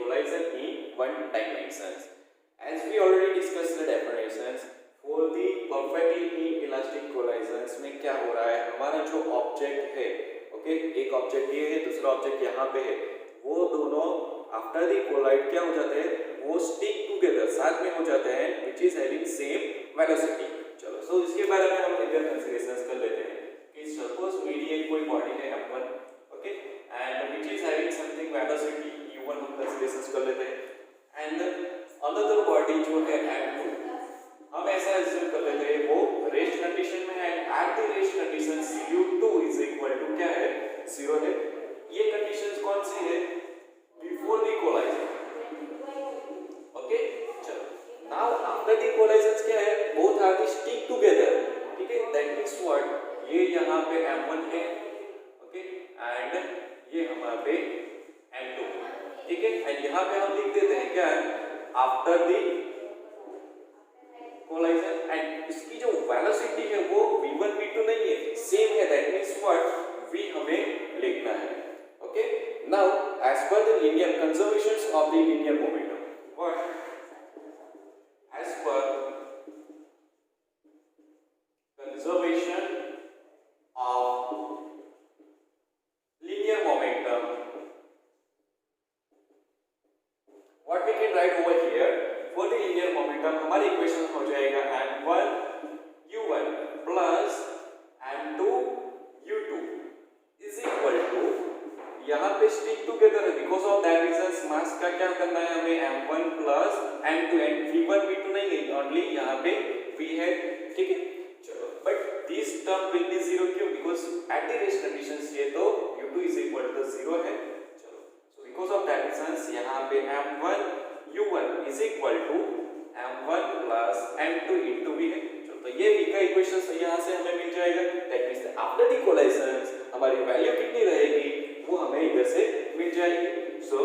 collision in one dimensions. As we already discussed the definitions for the perfectly inelastic collisions में क्या हो रहा है, हमारा जो ऑब्जेक्ट है, ओके, एक ऑब्जेक्ट ये है, दूसरा ऑब्जेक्ट यहाँ पे है, वो दोनों आफ्टर द कोलाइड क्या हो जाते हैं, वो स्टिक टुगेदर, साथ में हो जाते हैं, which is having same velocity. चलो, सो इसके बारे में हम इधर कंसीडरेशंस कर लेते हैं कि सपोज मीडियम कोई बॉडी है m1, okay, and which is having something velocity u1, हम कंसीडरेशंस कर लेते हैं, एंड अनदर बॉडी जो है m2, हम ऐसा एज्यूम कर लेते हैं वो रेस्ट कंडीशन में है, at the rest condition u2 is equal to क्या है, 0 है. ये कंडीशंस कौन सी है, बिफोर द कोलाइजन, ओके. चलो, नाउ आफ्टर द कोलाइजन क्या है, both are the stick together, ठीक है. दैट मींस व्हाट, ये यहाँ पे m1 है, ओके, एंड ये हमारे पे m2, ठीक है. एंड यहाँ पे हम लिख देते हैं क्या है, आफ्टर द कोलाइजन, एंड इसकी जो वेलोसिटी है वो v1 v2 नहीं है, सेम है. दैट मींस व्हाट, v हमें लिखना है, okay. Now as per the linear conservations of the linear momentum, what, as per conservation of linear momentum, what we can write over here for the linear momentum, हमारी equation हो जाएगा m1 u1 plus m2 u2 is equal to, यहाँ पे stick together है, because of that reason मास का क्या करना है हमें, m1 plus m2, and v1 v2 नहीं है, ओनली यहाँ पे v है, ठीक है. चलो, but this term will be 0, क्यों, because at the rest conditions ये तो u2 इज इक्वल टू 0 है. चलो, so because of that reason यहाँ पे m1 u1 is equal to m1 plus m2 into v है. तो ये v का इक्वेशन यहाँ से हमें मिल जाएगा. That means after the collision हमारी वैल्यू कितनी रहेगी, वो हमें इधर से मिल जाएगी. सो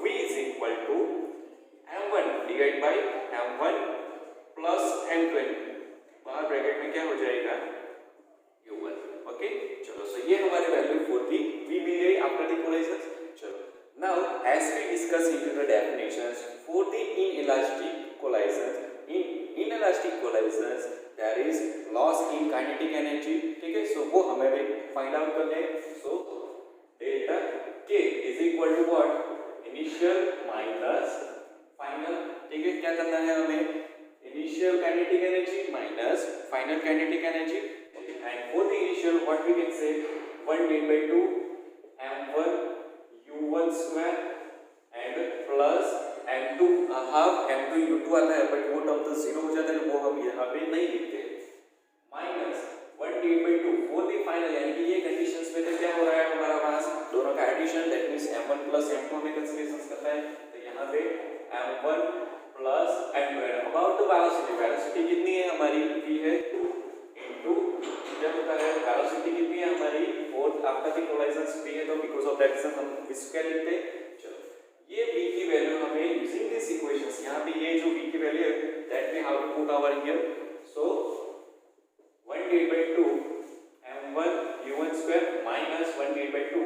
v is equal to m1 divided by m1 plus m2, बाहर ब्रैकेट में क्या हो जाएगा, u1, ओके. चलो, सो ये हमारी वैल्यू फॉर द v मिल गई आफ्टर द कोलाइजन. चलो, now as we discuss into the definitions for the inelastic collisions, in inelastic collisions there is loss in kinetic energy, ठीक है. सो वो हमें भी फाइंड आउट करना है. सो delta k is equal to what, initial minus final, ठीक है. क्या करना है हमें, initial kinetic energy minus final kinetic energy, and for the initial what we can say 1 divided by 2 m1 u1 square and plus m2 half m2 u2 आता है, but वो term तो 0 हो जाता है, वो हम यहाँ पे नहीं लिखते, minus 1 divided by 2 for the final, यानी कि ये कंडीशंस में तो क्या हो रहा है हमारा पास, दोनों का addition, that means m1 plus m2 हमें कंसीडरेशन करना है. तो यहाँ पे m1 plus m2, about the velocity, velocity कितनी है हमारी, v है, इनटू क्या होता है, वेलोसिटी कितनी है हमारी, fourth after the collision v है, तो बिकॉज ऑफ दैट रीजन हम इसके लिखते हैं. चलो, ये v की वैल्यू हमें यूजिंग दिस इक्वेशंस, यहाँ पे ये जो v की वैल्यू है that we have to put over here. So 1 divided by 2 m1 u1 square minus 1 divided by 2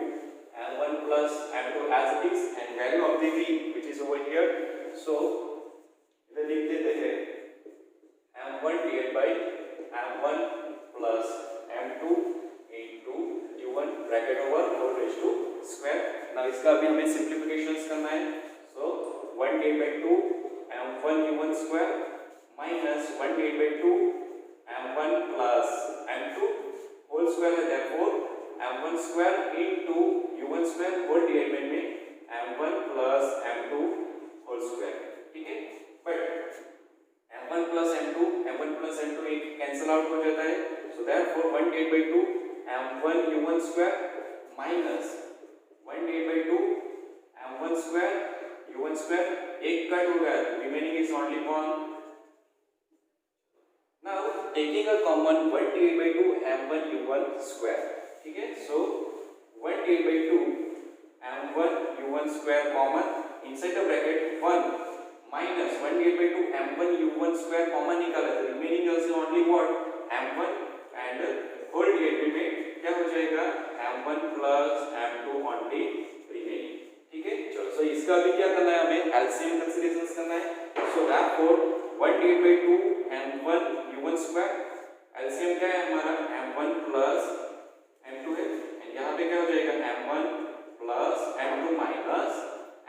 m1 plus m2 as it is, and value of the v which is over here. So इधर लिख देते हैं m1 divided by m1 plus m2 into u1 bracket over whole raised to square. Now इसका भी हमें simplifications करना है. So 1 divided by 2 m1 u1 square minus 1 divided by 2 m1 plus m2 whole square है, therefore m1 square into u1 square whole divided में m1 plus m2 whole square, ठीक है. But m1 plus m2 एक cancel out हो जाता है. So therefore 1 divided by 2 m1 u1 square minus 1 divided by 2 m1 square u1 square, एक cut हो गया, remaining is only 1. Now taking a common 1 divided by 2 m1 u1 square, ठीक है. So 1 divided by 2 m1 u1 square common, inside the bracket 1 minus 1 divided by 2 m1 u1 square common निकाला, तो remaining is only what, m1, and whole divided में क्या हो जाएगा, m1 plus m2 only remaining, ठीक है. चलो, so इसका इसका भी क्या करना है, हमें एलसीएम कंसीडरेशन करना है। So therefore 1 divide by 2 m1 u1 square, LCM क्या है हमारा m1 प्लस m2 है, एंड यहाँ पे क्या हो जाएगा m1 plus m2 minus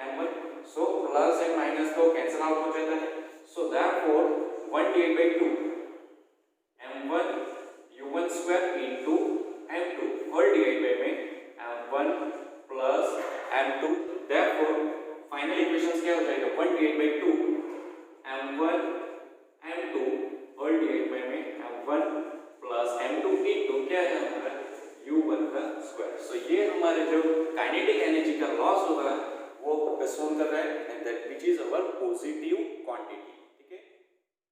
m1। So plus and minus तो कैंसिल आउट हो जाता है। So therefore 1 divide by 2 m1 u1 square into m2 whole divide by में m1 plus m2। Therefore final equations क्या हो जाएगा 1 divide by 2 m1 m2 whole divide by में m1 plus m2 into क्या है हमारा u1 का स्क्वायर। सो ये हमारे जो काइनेटिक एनर्जी का लॉस होगा वो सोल्व कर रहा है, and that which is our positive quantity.